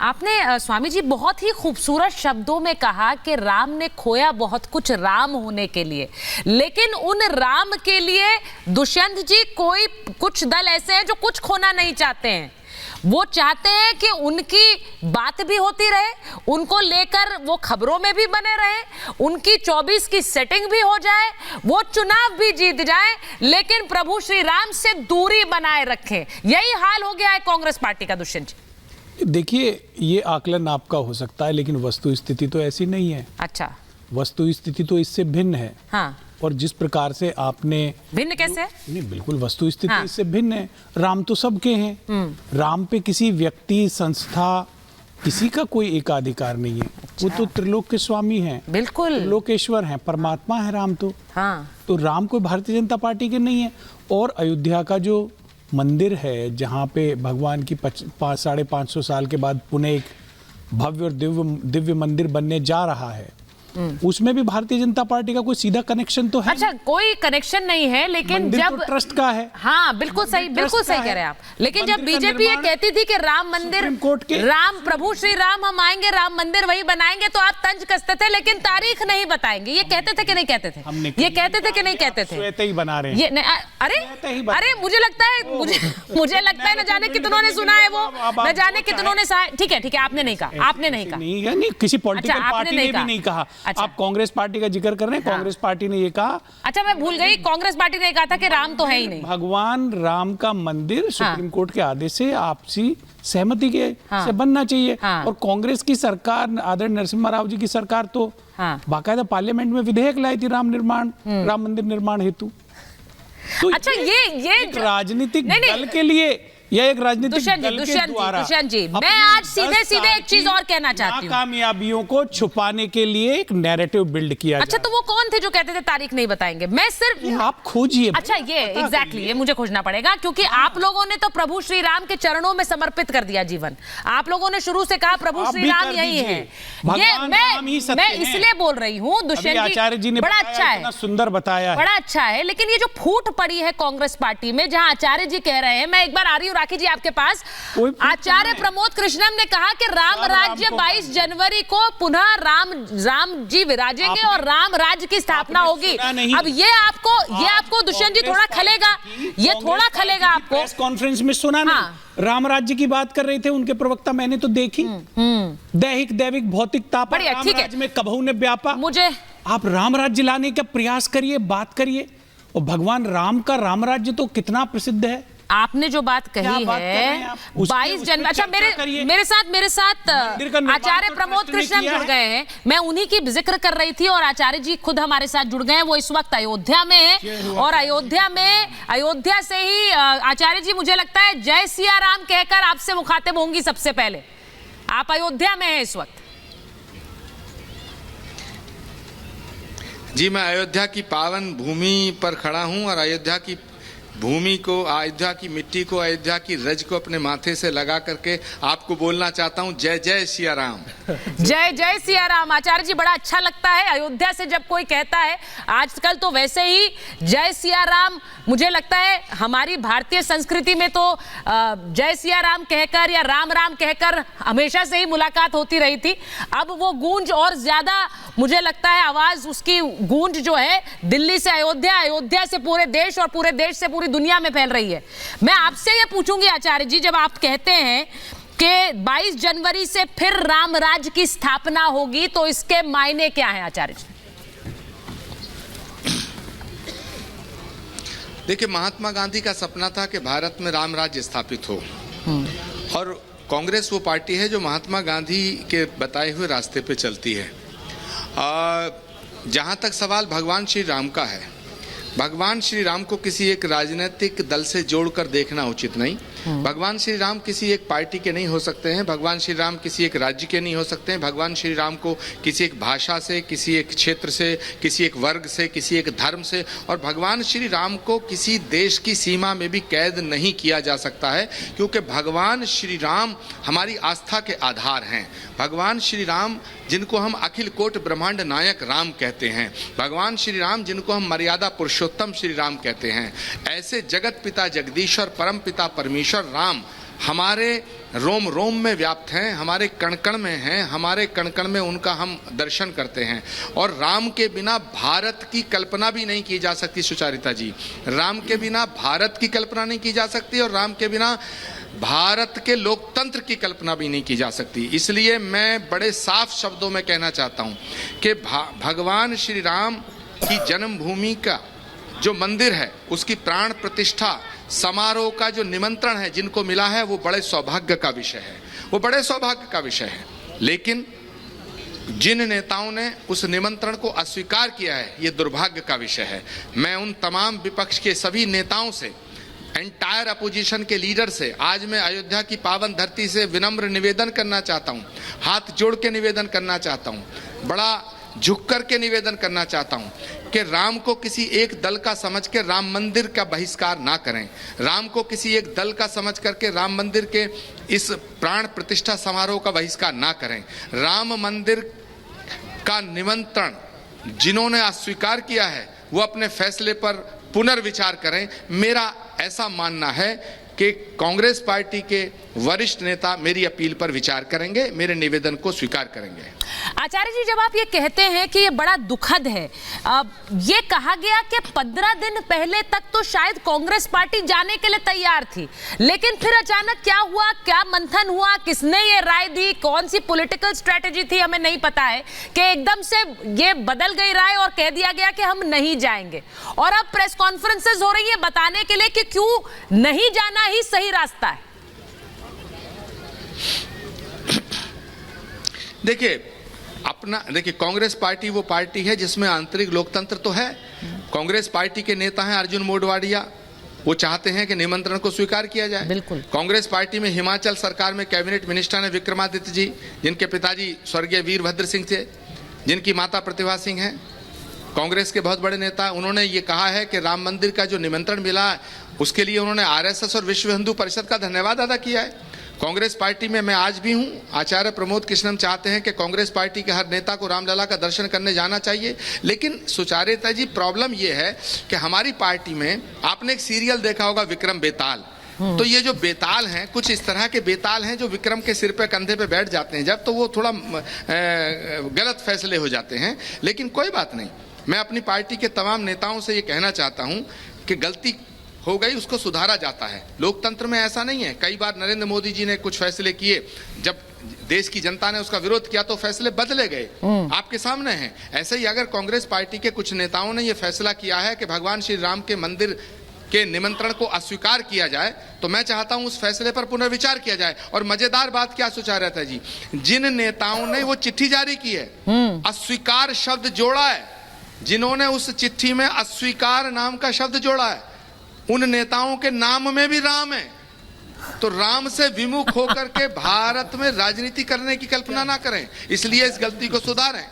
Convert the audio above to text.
आपने स्वामी जी बहुत ही खूबसूरत शब्दों में कहा कि राम ने खोया बहुत कुछ राम होने के लिए, लेकिन उन राम के लिए दुष्यंत जी कोई कुछ दल ऐसे हैं जो कुछ खोना नहीं चाहते हैं। वो चाहते हैं कि उनकी बात भी होती रहे, उनको लेकर वो खबरों में भी बने रहे, उनकी 24 की सेटिंग भी हो जाए, वो चुनाव भी जीत जाए, लेकिन प्रभु श्री राम से दूरी बनाए रखें। यही हाल हो गया है कांग्रेस पार्टी का। दुष्यंत जी देखिए, ये आकलन आपका हो सकता है, लेकिन वस्तु स्थिति तो ऐसी नहीं है। अच्छा, वस्तु स्थिति तो इससे भिन्न है। हाँ, और जिस प्रकार से आपने भिन्न कैसे? नहीं, बिल्कुल वस्तु स्थिति हाँ। इससे भिन्न है। राम तो सबके हैं। राम पे किसी व्यक्ति, संस्था, किसी का कोई एकाधिकार नहीं है। अच्छा। वो तो त्रिलोक के स्वामी हैं, बिल्कुल त्रिलोकेश्वर हैं, परमात्मा है राम तो। हाँ, तो राम कोई भारतीय जनता पार्टी के नहीं है। और अयोध्या का जो मंदिर है, जहाँ पे भगवान की 550 साल के बाद पुनः एक भव्य और दिव्य मंदिर बनने जा रहा है, उसमें भी भारतीय जनता पार्टी का कोई सीधा कनेक्शन तो है। अच्छा, कोई कनेक्शन नहीं है, लेकिन जब तो ट्रस्ट का है। हाँ, बिल्कुल सही कह रहे हैं आप। लेकिन जब बीजेपी ये कहती थी कि राम मंदिर, राम प्रभु श्री राम हम आएंगे, राम मंदिर वही बनाएंगे, तो आप तंज कसते थे, लेकिन तारीख नहीं बताएंगे। ये कहते थे कि नहीं कहते थे? ये कहते थे कि नहीं कहते थे? स्वतः ही बना रहे हैं। ये अरे मुझे लगता है न जाने कितनों ने सुना है वो, न जाने कितनों ने। ठीक है, आपने नहीं कहा, आपने नहीं कहा। नहीं, किसी पॉलिटिकल पार्टी ने भी नहीं कहा। अच्छा। आप कांग्रेस पार्टी का जिक्र कर रहे हैं। कांग्रेस पार्टी ने ये कहा। अच्छा, मैं भूल गई, कांग्रेस पार्टी ने कहा था कि राम तो है ही नहीं। भगवान राम का मंदिर सुप्रीम कोर्ट के आदेश से आपसी सहमति के से बनना चाहिए। और कांग्रेस की सरकार, आदरणीय नरसिम्हा राव जी की सरकार तो बाकायदा पार्लियामेंट में विधेयक लाई थी राम मंदिर निर्माण हेतु। तो अच्छा, ये राजनीतिक दल के लिए या एक राजनीतिक दल के द्वारा, दुष्यंत जी, मैं आज सीधे एक चीज और कहना चाहती हूँ। कामयाबियों को छुपाने के लिए एक नैरेटिव बिल्ड किया। अच्छा, तो वो कौन थे जो कहते थे तारीख नहीं बताएंगे? मैं सिर्फ आप खोजिए। अच्छा, ये एग्जैक्टली ये मुझे खोजना पड़ेगा, क्योंकि आप लोगों ने तो प्रभु श्री राम के चरणों में समर्पित कर दिया जीवन। आप लोगों ने शुरू से कहा प्रभु श्री राम यही है। ये मैं इसलिए बोल रही हूँ, दुष्यंत आचार्य जी ने बड़ा अच्छा है, सुंदर बताया, बड़ा अच्छा है। लेकिन ये जो फूट पड़ी है कांग्रेस पार्टी में, जहां आचार्य जी कह रहे हैं, मैं एक बार आ रही हूँ राखी जी आपके पास, आचार्य प्रमोद कृष्णम ने कहा कि राम राज्य 22 जनवरी को पुनः राम जी विराजेंगे और राम राज्य की स्थापना होगी। अब ये आपको दुष्यंत जी थोड़ा खलेगा, ये थोड़ा खलेगा आपको। प्रेस कॉन्फ्रेंस में सुना नहीं, राम राज्य की बात कर रहे थे उनके प्रवक्ता, मैंने तो देखी। दैविक भौतिकता पर राम राज्य में कबहू ने व्यापा। मुझे आप राम राज्य लाने का प्रयास करिए, बात करिए। और भगवान राम का राम राज्य तो कितना प्रसिद्ध है। आपने जो बात कही है 22 जनवरी, अच्छा मेरे साथ आचार्य प्रमोद कृष्णम जुड़ गए हैं। मैं उन्हीं की जिक्र कर रही थी और आचार्य जी खुद हमारे साथ जुड़ गए हैं। वो इस वक्त अयोध्या में है और अयोध्या से ही आचार्य जी मुझे लगता है जय सिया राम कहकर आपसे मुखातिब होंगी सबसे पहले। आप अयोध्या में हैं इस वक्त। जी, मैं अयोध्या की पावन भूमि पर खड़ा हूं और अयोध्या की भूमि को, अयोध्या की मिट्टी को, अयोध्या की रज को अपने माथे से लगा करके आपको बोलना चाहता हूं, जय जय सिया राम। जय सिया राम। आचार्य जी, बड़ा अच्छा लगता है अयोध्या से जब कोई कहता है। आजकल तो वैसे ही जय सिया राम, मुझे लगता है हमारी भारतीय संस्कृति में तो जय सिया राम कहकर या राम राम कहकर हमेशा से ही मुलाकात होती रही थी। अब वो गूंज और ज्यादा, मुझे लगता है आवाज उसकी गूंज जो है दिल्ली से अयोध्या, अयोध्या से पूरे देश और पूरे देश से पूरी दुनिया में फैल रही है। मैं आपसे ये पूछूंगी आचार्य जी, जब आप कहते हैं कि 22 जनवरी से फिर राम राज्य की स्थापना होगी, तो इसके मायने क्या हैं आचार्य जी? देखिए, महात्मा गांधी का सपना था कि भारत में राम राज्य स्थापित हो, और कांग्रेस वो पार्टी है जो महात्मा गांधी के बताए हुए रास्ते पे चलती है। जहां तक सवाल भगवान श्री राम का है, भगवान श्री राम को किसी एक राजनीतिक दल से जोड़कर देखना उचित नहीं। भगवान श्री राम किसी एक पार्टी के नहीं हो सकते हैं, भगवान श्री राम किसी एक राज्य के नहीं हो सकते हैं, भगवान श्री राम को किसी एक भाषा से, किसी एक क्षेत्र से, किसी एक वर्ग से, किसी एक धर्म से, और भगवान श्री राम को किसी देश की सीमा में भी कैद नहीं किया जा सकता है, क्योंकि भगवान श्री राम हमारी आस्था के आधार हैं। भगवान श्री राम जिनको हम अखिल कोट ब्रह्मांड नायक राम कहते हैं, भगवान श्री राम जिनको हम मर्यादा पुरुषोत्तम श्री राम कहते हैं, ऐसे जगत पिता जगदीश्वर परम पिता परमेश्वर राम हमारे रोम रोम में व्याप्त हैं, हमारे कण कण में हैं, हमारे कण कण में उनका हम दर्शन करते हैं। और राम के बिना भारत की कल्पना भी नहीं की जा सकती सुचारिता जी, राम के बिना भारत की कल्पना नहीं की जा सकती और राम के बिना भारत के लोकतंत्र की कल्पना भी नहीं की जा सकती। इसलिए मैं बड़े साफ शब्दों में कहना चाहता हूं कि भगवान श्री राम की जन्मभूमि का जो मंदिर है उसकी प्राण प्रतिष्ठा समारोह का जो निमंत्रण है जिनको मिला है वो बड़े सौभाग्य का विषय है, वो बड़े सौभाग्य का विषय है। लेकिन जिन नेताओं ने उस निमंत्रण को अस्वीकार किया है ये दुर्भाग्य का विषय है। मैं उन तमाम विपक्ष के सभी नेताओं से, एंटायर अपोजिशन के लीडर से आज मैं अयोध्या की पावन धरती से विनम्र निवेदन करना चाहता हूं, हाथ जोड़ के निवेदन करना चाहता हूं, बड़ा झुक कर के निवेदन करना चाहता हूं कि राम को किसी एक दल का समझ के राम मंदिर का बहिष्कार ना करें, राम को किसी एक दल का समझ करके राम मंदिर के इस प्राण प्रतिष्ठा समारोह का बहिष्कार ना करें। राम मंदिर का निमंत्रण जिन्होंने अस्वीकार किया है वो अपने फैसले पर पुनर्विचार करें। मेरा ऐसा मानना है कि कांग्रेस पार्टी के वरिष्ठ नेता मेरी अपील पर विचार करेंगे, मेरे निवेदन को स्वीकार करेंगे। आचार्य जी, जब आप ये कहते हैं कि ये बड़ा दुखद है, ये कहा गया कि 15 दिन पहले तक तो शायद कांग्रेस पार्टी जाने के लिए तैयार थी, लेकिन फिर अचानक क्या हुआ, क्या मंथन हुआ, किसने ये राय दी, कौन सी पॉलिटिकल स्ट्रेटेजी थी, हमें नहीं पता है कि एकदम से ये बदल गई राय और कह दिया गया कि हम नहीं जाएंगे। और अब प्रेस कॉन्फ्रेंसेस हो रही है बताने के लिए कि क्यों नहीं जाना ही सही रास्ता है। देखिए कांग्रेस पार्टी वो पार्टी है जिसमें आंतरिक लोकतंत्र तो है। कांग्रेस पार्टी के नेता हैं अर्जुन मोढवाडिया, वो चाहते हैं कि निमंत्रण को स्वीकार किया जाए। बिल्कुल। कांग्रेस पार्टी में हिमाचल सरकार में कैबिनेट मिनिस्टर हैं विक्रमादित्य जी, जिनके पिताजी स्वर्गीय वीरभद्र सिंह थे, जिनकी माता प्रतिभा सिंह हैं, कांग्रेस के बहुत बड़े नेता। उन्होंने ये कहा है कि राम मंदिर का जो निमंत्रण मिला उसके लिए उन्होंने आरएसएस और विश्व हिंदू परिषद का धन्यवाद अदा किया है। कांग्रेस पार्टी में मैं आज भी हूं। आचार्य प्रमोद कृष्णम चाहते हैं कि कांग्रेस पार्टी के हर नेता को रामलला का दर्शन करने जाना चाहिए। लेकिन सुचारिता जी, प्रॉब्लम यह है कि हमारी पार्टी में आपने एक सीरियल देखा होगा विक्रम बेताल, तो ये जो बेताल हैं कुछ इस तरह के बेताल हैं जो विक्रम के सिर पे कंधे पे बैठ जाते हैं जब, तो वो थोड़ा गलत फैसले हो जाते हैं। लेकिन कोई बात नहीं, मैं अपनी पार्टी के तमाम नेताओं से ये कहना चाहता हूं कि गलती हो गई उसको सुधारा जाता है। लोकतंत्र में ऐसा नहीं है, कई बार नरेंद्र मोदी जी ने कुछ फैसले किए, जब देश की जनता ने उसका विरोध किया तो फैसले बदले गए, आपके सामने हैं। ऐसे ही अगर कांग्रेस पार्टी के कुछ नेताओं ने यह फैसला किया है कि भगवान श्री राम के मंदिर के निमंत्रण को अस्वीकार किया जाए, तो मैं चाहता हूं उस फैसले पर पुनर्विचार किया जाए। और मजेदार बात क्या सुचारिता जी, जिन नेताओं ने वो चिट्ठी जारी की है, अस्वीकार शब्द जोड़ा है, जिन्होंने उस चिट्ठी में अस्वीकार नाम का शब्द जोड़ा है, उन नेताओं के नाम में भी राम है। तो राम से विमुख होकर के भारत में राजनीति करने की कल्पना ना करें, इसलिए इस गलती को सुधारें।